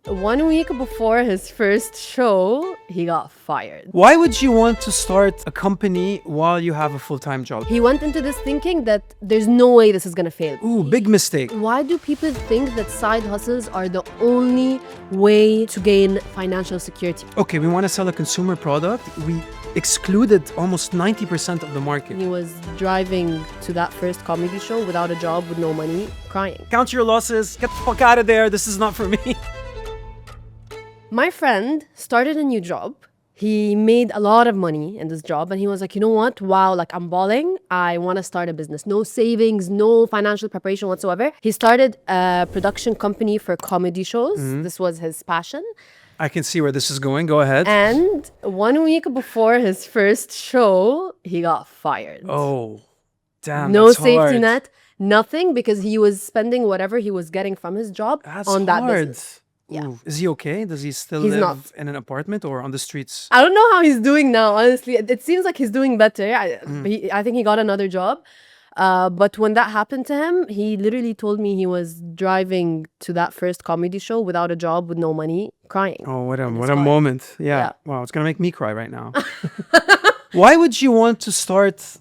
1 week before his first show, he got fired. Why would you want to start a company while you have a full-time job? He went into this thinking that there's no way this is gonna fail. Ooh, big mistake. Why do people think that side hustles are the only way to gain financial security? Okay, we want to sell a consumer product. We excluded almost 90% of the market. He was driving to that first comedy show without a job, with no money, crying. Count your losses. Get the fuck out of there. This is not for me. My friend started a new job. He made a lot of money in this job and he was like, you know what? Wow, like I'm balling. I want to start a business. No savings, no financial preparation whatsoever. He started a production company for comedy shows. This was his passion. I can see where this is going. Go ahead. And 1 week before his first show, he got fired. Oh, damn. No that's safety hard. net, nothing, because he was spending whatever he was getting from his job That's on that hard. business. Yeah. Ooh. Is he okay? Does he still He's live not. in an apartment or on the streets? I don't know how he's doing now, honestly. It seems like he's doing better. I think he got another job. But when that happened to him, he literally told me he was driving to that first comedy show without a job, with no money, crying. Oh, what a car. moment. Yeah. Yeah. Wow, it's going to make me cry right now. Why would you want to start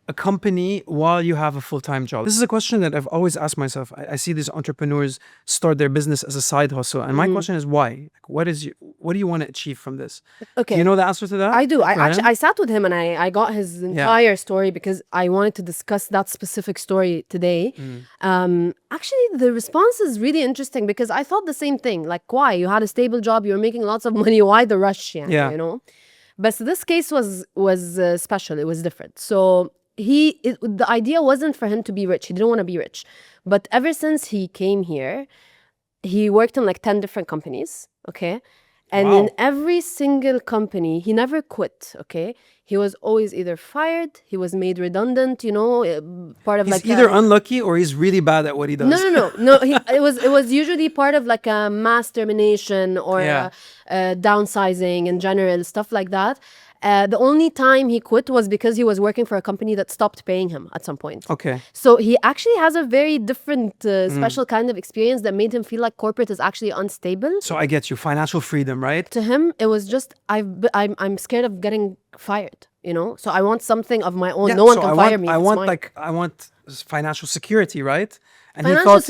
a company while you have a full-time job? This is a question that I've always asked myself. I see these entrepreneurs start their business as a side hustle. And my question is why? Like, what do you want to achieve from this? Okay. Do you know the answer to that? I do. Ryan? I sat with him and I got his entire story because I wanted to discuss that specific story today. Actually, the response is really interesting because I thought the same thing. Like, why? You had a stable job, you were making lots of money. Why the rush? Yeah. You know? But so this case was special. It was different. So the idea wasn't for him to be rich. He didn't want to be rich. But ever since he came here, he worked in like 10 different companies. Okay. And Wow. in every single company, he never quit, okay? He was always either fired, he was made redundant, part of He's like either unlucky or he's really bad at what he does. No. It was usually part of like a mass termination or Yeah. downsizing in general, stuff like that. The only time he quit was because he was working for a company that stopped paying him at some point. Okay. So he actually has a very different, special kind of experience that made him feel like corporate is actually unstable. So I get you. Financial freedom, right? To him, it was just I'm scared of getting fired. So I want something of my own. Yeah, No one so can fire me. I It's want mine. I want financial security, right? And Financial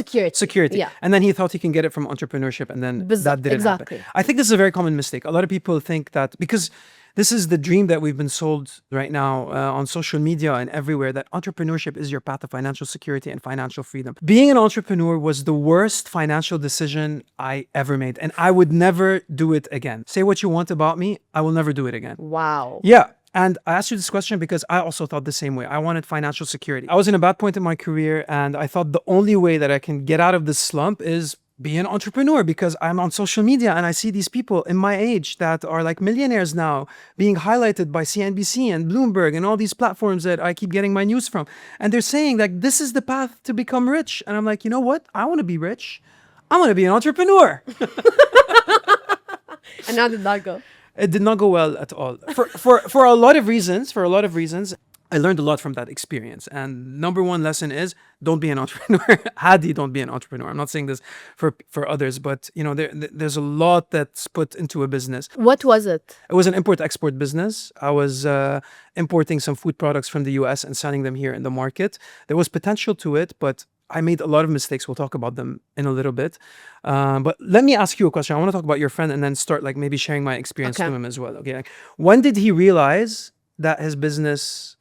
security, yeah. And then he thought he can get it from entrepreneurship, and then that didn't exactly. happen. I think this is a very common mistake. A lot of people think that because this is the dream that we've been sold right now on social media and everywhere, that entrepreneurship is your path to financial security and financial freedom. Being an entrepreneur was the worst financial decision I ever made, and I would never do it again. Say what you want about me, I will never do it again. Wow. Yeah. And I asked you this question because I also thought the same way. I wanted financial security. I was in a bad point in my career, and I thought the only way that I can get out of this slump is be an entrepreneur, because I'm on social media and I see these people in my age that are like millionaires now being highlighted by CNBC and Bloomberg and all these platforms that I keep getting my news from. And they're saying like, this is the path to become rich. And I'm like, you know what? I want to be rich. I want to be an entrepreneur. And how did that go? It did not go well at all. For a lot of reasons, I learned a lot from that experience. And number one lesson is, don't be an entrepreneur. Hadi, don't be an entrepreneur. I'm not saying this for others, but there's a lot that's put into a business. What was it? It was an import-export business. I was importing some food products from the US and selling them here in the market. There was potential to it, but I made a lot of mistakes. We'll talk about them in a little bit. But let me ask you a question. I want to talk about your friend and then start like maybe sharing my experience to him as well. Okay. Like, when did he realize that his business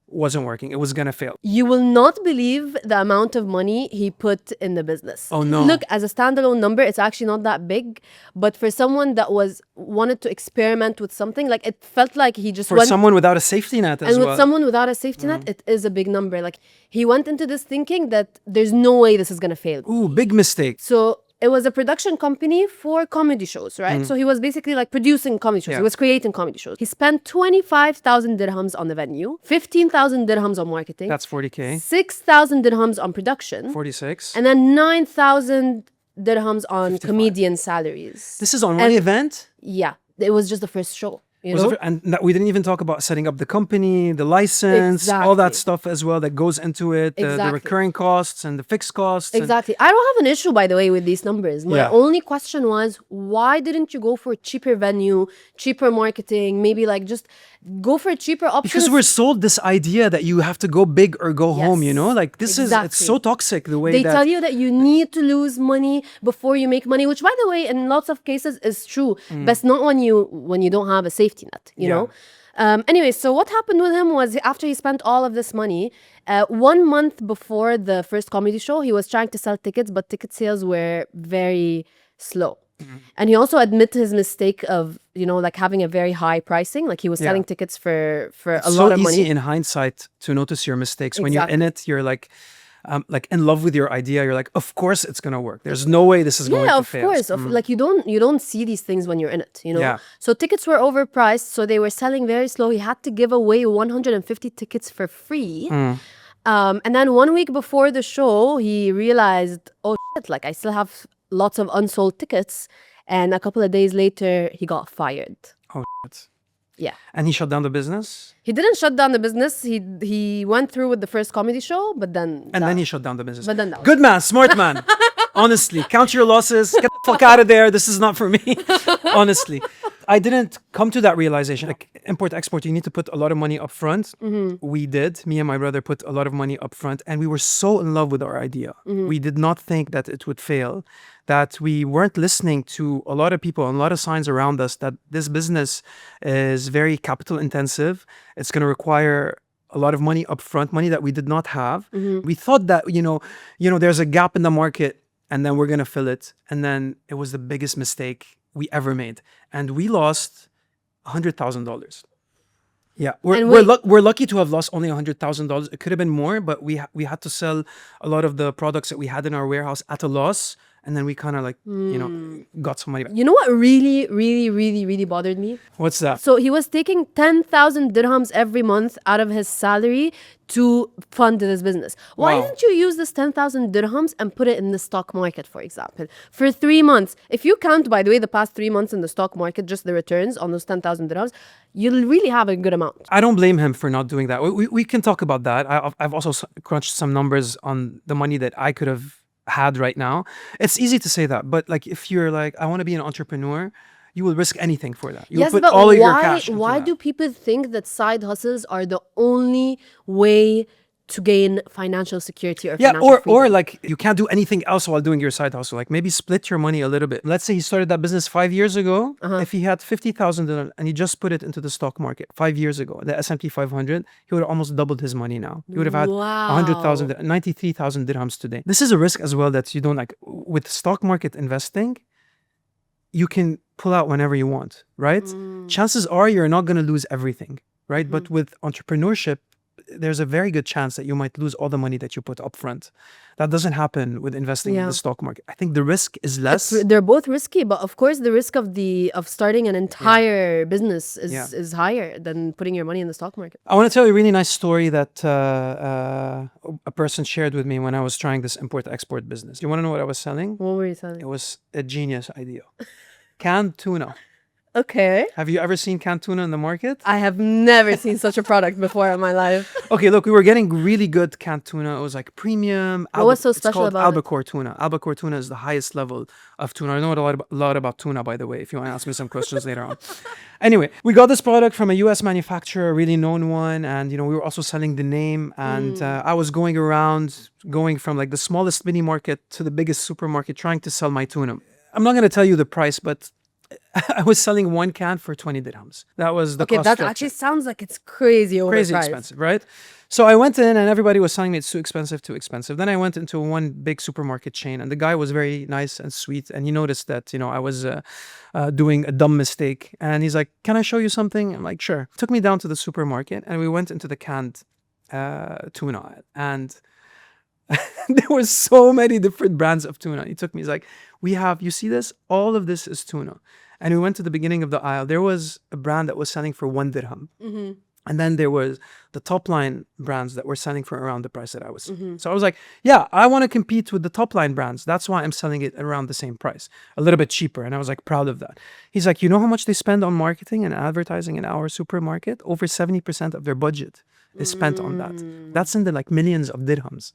wasn't working? It was going to fail. You will not believe the amount of money he put in the business. Oh, no. Look, as a standalone number, it's actually not that big. But for someone that wanted to experiment with something, like it felt like he just For someone without a safety net as and well. with someone without a safety net, it is a big number. Like he went into this thinking that there's no way this is going to fail. Ooh, big mistake. So it was a production company for comedy shows, right? So he was basically like producing comedy shows. Yeah. He was creating comedy shows. He spent 25,000 dirhams on the venue, 15,000 dirhams on marketing. That's 40K. 6,000 dirhams on production. 46. And then 9,000 dirhams on comedian salaries. This is on one event? Yeah. It was just the first show. you know? We didn't even talk about setting up the company, the license, all that Exactly. stuff as well that goes into it, the Exactly. recurring costs and the fixed costs. Exactly. I don't have an issue, by the way, with these numbers. My Yeah. only question was, why didn't you go for cheaper venue, cheaper marketing, maybe like just go for cheaper options? Because we're sold this idea that you have to go big or go home, you know? Yes, Like this it's exactly. so toxic the way They that... tell you that you need to lose money before you make money, which, by the way, in lots of cases is true. But not when you don't have a safety net, you know? Anyway, so what happened with him was after he spent all of this money, 1 month before the first comedy show, he was trying to sell tickets, but ticket sales were very slow. And he also admitted his mistake of, you know, like having a very high pricing. Like he was selling tickets for a lot of money. So easy in hindsight to notice your mistakes. When you're in it, you're like in love with your idea. You're like, of course it's gonna work. There's no way this is going to fail. Yeah, of course. Like you don't see these things when you're in it, you know? Yeah. So tickets were overpriced, so they were selling very slow. He had to give away 150 tickets for free. And then 1 week before the show, he realized, oh shit, like I still have lots of unsold tickets. And a couple of days later, he got fired. Oh, shit. Yeah. And he shut down the business? He didn't shut down the business. He went through with the first comedy show, but then... Then he shut down the business. But then that was Good man, smart man. Honestly, count your losses. Get the fuck out of there. This is not for me. Honestly. I didn't come to that realization. Like import, export, you need to put a lot of money up front. We did. Me and my brother put a lot of money up front. And we were so in love with our idea. We did not think that it would fail. That we weren't listening to a lot of people and a lot of signs around us that this business is very capital intensive. It's going to require a lot of money up front, money that we did not have. We thought that, you know, there's a gap in the market and then we're going to fill it. And then it was the biggest mistake we ever made. And we lost $100,000. Yeah, we're lucky to have lost only $100,000. It could have been more, but we had to sell a lot of the products that we had in our warehouse at a loss. And then we kind of like, you know, got some money back. You know what really, really, really, really bothered me? What's that? So he was taking 10,000 dirhams every month out of his salary to fund this business. Why didn't you use this 10,000 dirhams and put it in the stock market, for example? For 3 months. If you count, by the way, the past 3 months in the stock market, just the returns on those 10,000 dirhams, you'll really have a good amount. I don't blame him for not doing that. We can talk about that. I've also crunched some numbers on the money that I could have had right now. It's easy to say that, but like if you're like, I want to be an entrepreneur, you will risk anything for that. You will put all of your cash into why that. do people think that side hustles are the only way to gain financial security or financial freedom? Or like you can't do anything else while doing your side hustle. Like maybe split your money a little bit. Let's say he started that business 5 years ago. If he had 50,000 and he just put it into the stock market 5 years ago, the S&P 500, he would have almost doubled his money now. He would have had 100,000, 93,000 dirhams today. This is a risk as well that you don't like. With stock market investing, you can pull out whenever you want, right? Chances are you're not going to lose everything, right? But with entrepreneurship, there's a very good chance that you might lose all the money that you put up front. That doesn't happen with investing in the stock market. I think the risk is less. They're both risky, but of course the risk of starting an entire business is higher than putting your money in the stock market. I want to tell you a really nice story that a person shared with me when I was trying this import-export business. You want to know what I was selling? What were you selling? It was a genius idea. Canned tuna. Okay. Have you ever seen canned tuna in the market? I have never seen such a product before in my life. Okay, look, we were getting really good canned tuna. It was like premium. What was so special it's called about albacore tuna. Albacore tuna is the highest level of tuna. I know a lot about tuna, by the way, if you want to ask me some questions later on. Anyway, we got this product from a US manufacturer, a really known one. And, you know, we were also selling the name. And I was going around, going from like the smallest mini market to the biggest supermarket, trying to sell my tuna. I'm not going to tell you the price, but I was selling 1 can for 20 dirhams. That was the cost that structure. actually sounds like it's crazy overpriced. Crazy expensive, right? So I went in and everybody was telling me it's too expensive, too expensive. Then I went into one big supermarket chain and the guy was very nice and sweet. And he noticed that, you know, I was doing a dumb mistake. And he's like, can I show you something? I'm like, sure. Took me down to the supermarket and we went into the canned tuna. And there were so many different brands of tuna. He took me, he's like, you see this? All of this is tuna. And we went to the beginning of the aisle. There was a brand that was selling for 1 dirham. And then there was the top line brands that were selling for around the price that I was. So I was like, yeah, I want to compete with the top line brands. That's why I'm selling it around the same price, a little bit cheaper. And I was like, proud of that. He's like, you know how much they spend on marketing and advertising in our supermarket? Over 70% of their budget is spent on that. That's in the like millions of dirhams.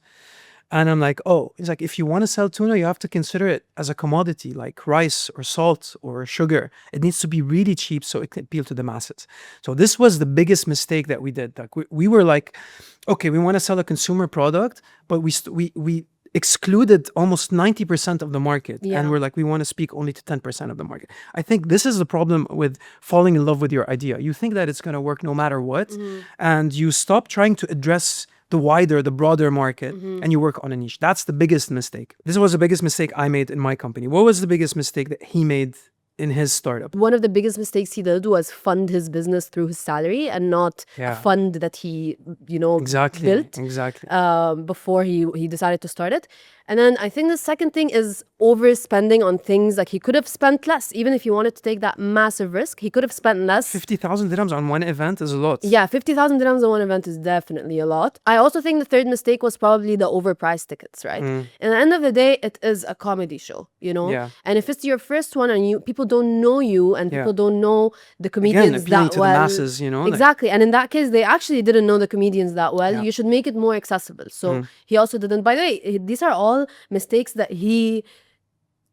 And I'm like, oh, he's like, if you want to sell tuna, you have to consider it as a commodity like rice or salt or sugar. It needs to be really cheap so it can appeal to the masses. So this was the biggest mistake that we did. Like we were like, okay, we want to sell a consumer product, but we excluded almost 90% of the market. Yeah. And we're like, we want to speak only to 10% of the market. I think this is the problem with falling in love with your idea. You think that it's going to work no matter what, and you stop trying to address the broader market, and you work on a niche. That's the biggest mistake. This was the biggest mistake I made in my company. What was the biggest mistake that he made in his startup? One of the biggest mistakes he did was fund his business through his salary and not a fund that he, built before he decided to start it. And then I think the second thing is overspending on things. Like he could have spent less. Even if he wanted to take that massive risk, he could have spent less. 50,000 dirhams on one event is a lot. Yeah, 50,000 dirhams on one event is definitely a lot. I also think the third mistake was probably the overpriced tickets, right? And at the end of the day, it is a comedy show, Yeah. And if it's your first one and people don't know you and people don't know the comedians appealing that to well. the masses, Exactly. And in that case, they actually didn't know the comedians that well. You should make it more accessible. So he also didn't. By the way, these are all mistakes that he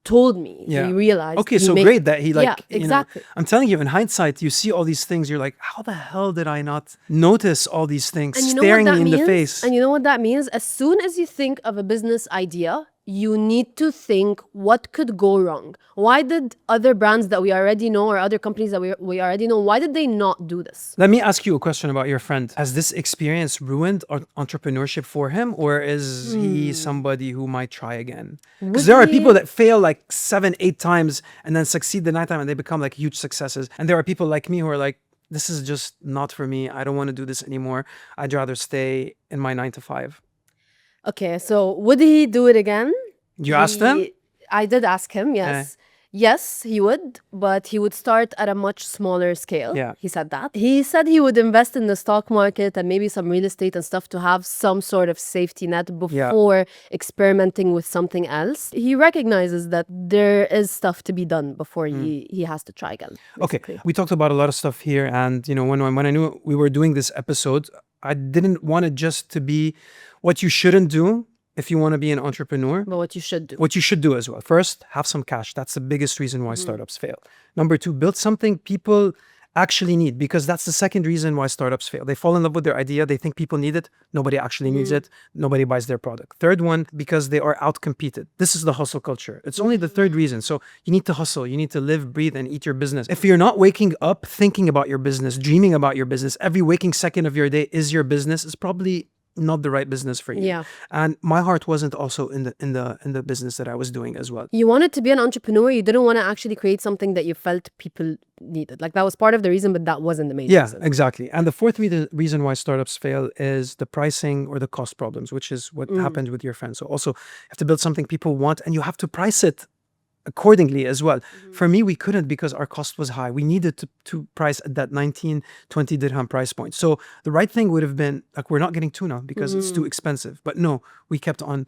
told me. He realized. Okay, so great that he exactly. I'm telling you, in hindsight, you see all these things, you're like, how the hell did I not notice all these things staring me in the face? And you know what that means? As soon as you think of a business idea, you need to think what could go wrong. Why did other brands that we already know or other companies that we already know, why did they not do this? Let me ask you a question about your friend. Has this experience ruined entrepreneurship for him, or is he somebody who might try again? Because there are people that fail like 7-8 times and then succeed the 9th time and they become like huge successes. And there are people like me who are like, this is just not for me. I don't want to do this anymore. I'd rather stay in my 9 to 5. Okay, so would he do it again? You asked him? I did ask him, yes. Yes, he would, but he would start at a much smaller scale. Yeah. He said that. He said he would invest in the stock market and maybe some real estate and stuff to have some sort of safety net before experimenting with something else. He recognizes that there is stuff to be done before he has to try again. Basically. Okay, we talked about a lot of stuff here, and when I knew we were doing this episode, I didn't want it just to be what you shouldn't do if you want to be an entrepreneur. But what you should do. What you should do as well. First, have some cash. That's the biggest reason why startups fail. Number 2, build something people actually need, because that's the second reason why startups fail. They fall in love with their idea. They think people need it. Nobody actually needs it. Nobody buys their product. Third one, because they are outcompeted. This is the hustle culture. It's only the third reason. So you need to hustle. You need to live, breathe, and eat your business. If you're not waking up thinking about your business, dreaming about your business, every waking second of your day is your business, it's probably not the right business for you. Yeah. And my heart wasn't also in the business that I was doing as well. You wanted to be an entrepreneur. You didn't want to actually create something that you felt people needed. Like that was part of the reason, but that wasn't the main reason. Yeah, exactly. And the fourth reason why startups fail is the pricing or the cost problems, which is what happened with your friend. So also you have to build something people want and you have to price it accordingly as well. For me, we couldn't because our cost was high. We needed to price at that 19, 20 dirham price point. So the right thing would have been like, we're not getting tuna because it's too expensive. But no, we kept on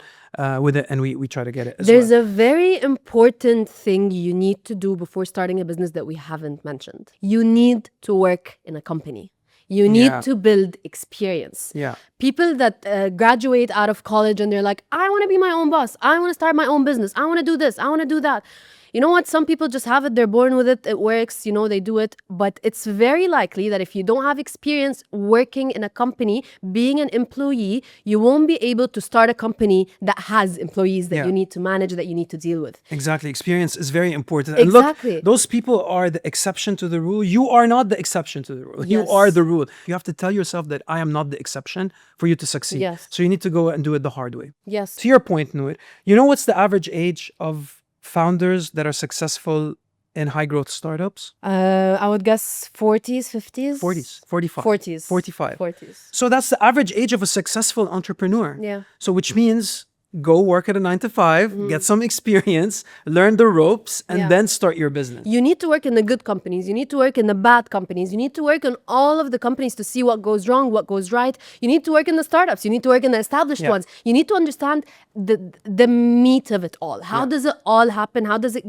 with it and we try to get it as There's well. a very important thing you need to do before starting a business that we haven't mentioned. You need to work in a company. You need to build experience. Yeah. People that graduate out of college and they're like, I want to be my own boss. I want to start my own business. I want to do this. I want to do that. You know what? Some people just have it. They're born with it. It works. They do it. But it's very likely that if you don't have experience working in a company, being an employee, you won't be able to start a company that has employees that you need to manage, that you need to deal with. Exactly. Experience is very important. Exactly. And look, those people are the exception to the rule. You are not the exception to the rule. Yes. You are the rule. You have to tell yourself that I am not the exception for you to succeed. Yes. So you need to go and do it the hard way. Yes. To your point, Noor, you know what's the average age of founders that are successful in high growth startups? I would guess 40s, 50s? 40s, 45. 40s. 45. 40s. So that's the average age of a successful entrepreneur. Yeah. So which means go work at a 9 to 5, get some experience, learn the ropes, and Yeah. then start your business. You need to work in the good companies. You need to work in the bad companies. You need to work in all of the companies to see what goes wrong, what goes right. You need to work in the startups. You need to work in the established Yeah. ones. You need to understand the meat of it all. How does it all happen? How does it,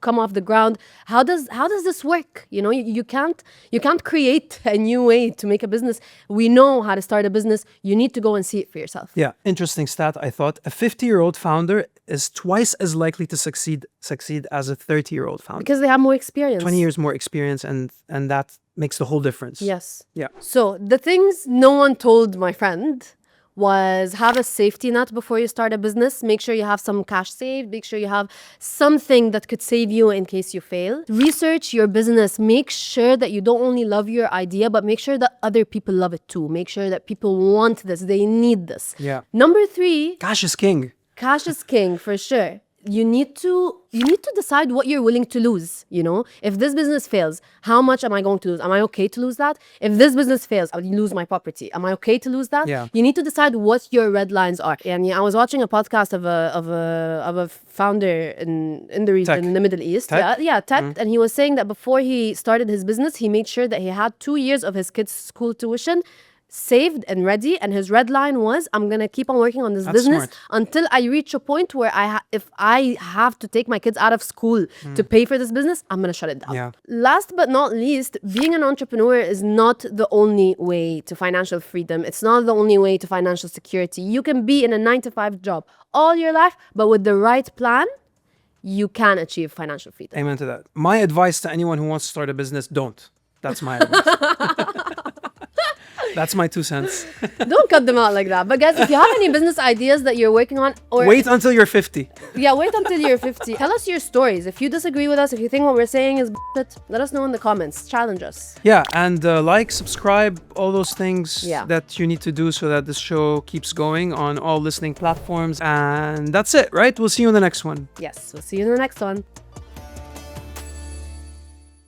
come off the ground? How does this work? You can't create a new way to make a business. We know how to start a business. You need to go and see it for yourself. Yeah, interesting stat. I thought a 50-year-old founder is twice as likely to succeed as a 30-year-old founder. Because they have more experience. 20 years more experience, and that makes the whole difference. Yes. Yeah. So the things no one told my friend was have a safety net before you start a business. Make sure you have some cash saved. Make sure you have something that could save you in case you fail. Research your business. Make sure that you don't only love your idea, but make sure that other people love it too. Make sure that people want this. They need this. Yeah. Number 3, Cash is king. cash is king for sure. You need to decide what you're willing to lose. If this business fails, how much am I going to lose? Am I okay to lose that? If this business fails, I'll lose my property. Am I okay to lose that? Yeah. You need to decide what your red lines are. And I was watching a podcast of a founder in the region, Tech. in the Middle East. Tech? Yeah, tech. And he was saying that before he started his business, he made sure that he had 2 years of his kids' school tuition saved and ready, and his red line was, I'm gonna keep on working on this That's business smart. until I reach a point where if I have to take my kids out of school to pay for this business, I'm gonna shut it down. Yeah. Last but not least, being an entrepreneur is not the only way to financial freedom. It's not the only way to financial security. You can be in a 9 to 5 job all your life, but with the right plan, you can achieve financial freedom. Amen to that. My advice to anyone who wants to start a business, don't. That's my advice. That's my 2 cents. Don't cut them out like that. But guys, if you have any business ideas that you're working on, or Wait until you're 50. yeah, wait until you're 50. Tell us your stories. If you disagree with us, if you think what we're saying is bullshit, let us know in the comments. Challenge us. Yeah, and like, subscribe, all those things Yeah. that you need to do so that this show keeps going on all listening platforms. And that's it, right? We'll see you in the next one. Yes, we'll see you in the next one.